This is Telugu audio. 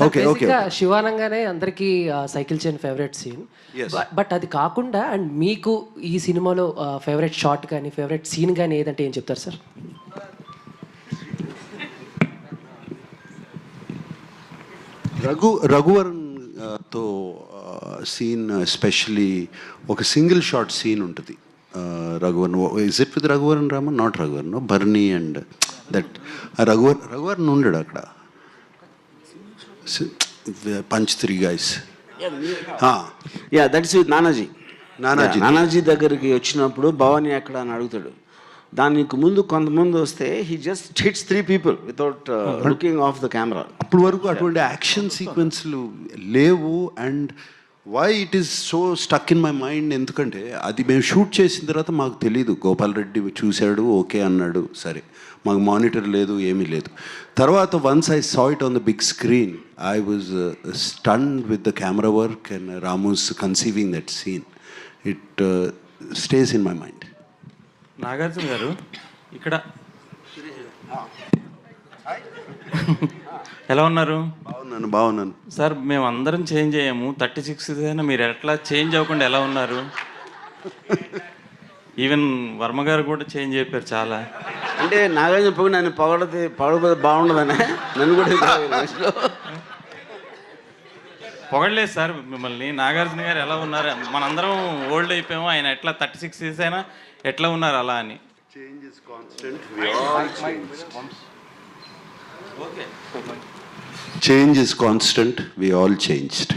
ఓకే ఓకే శివానంగానే అందరికీ cycle chain favourite scene. But అది కాకుండా అండ్ మీకు ఈ సినిమాలో ఫేవరెట్ షాట్ కానీ ఫేవరెట్ సీన్ కానీ ఏదంటే ఏం చెప్తారు సార్? రఘువరన్ తో సీన్ ఎస్పెషలీ ఒక సింగిల్ షాట్ సీన్ ఉంటుంది. Raghuvaran, is it with Raghuvaran Raman, not Raghuvaran, Barney and that Raghuvaran ఉండడు అక్కడ. Punch three guys. That's with Nanaji దగ్గరికి వచ్చినప్పుడు భవానీ ఎక్కడ అని అడుగుతాడు. దానికి ముందు కొంతమంది వస్తే he just hits 3 people without looking of the camera. అప్పటి వరకు అటువంటి యాక్షన్ సీక్వెన్స్లు లేవు. And why it is so stuck in my mind, ఎందుకంటే అది మేము షూట్ చేసిన తర్వాత మాకు తెలీదు. గోపాల్ రెడ్డి చూశాడు, ఓకే అన్నాడు, సరే. మాకు మానిటర్ లేదు, ఏమీ లేదు. తర్వాత once I saw it on the big screen, I was stunned with the camera work and Ramu's conceiving that scene. It stays in my mind. Nagarjuna garu ఇక్కడ ఎలా ఉన్నారు? బాగున్నాను సార్. మేము అందరం చేంజ్ అయ్యాము. 36 అయినా మీరు ఎట్లా చేంజ్ అవ్వకుండా ఎలా ఉన్నారు? ఈవెన్ వర్మ గారు కూడా చేంజ్ అయిపోయారు చాలా. అంటే నాగార్జున పొగి నన్ను పొగడపోతే బాగుండదనే నన్ను కూడా పొగడలేదు సార్ మిమ్మల్ని. నాగార్జున గారు ఎలా ఉన్నారు? మనందరం ఓల్డ్ అయిపోయాము, ఆయన ఎట్లా 36 years అయినా ఎట్లా ఉన్నారు అలా అని. Change is constant, we all changed.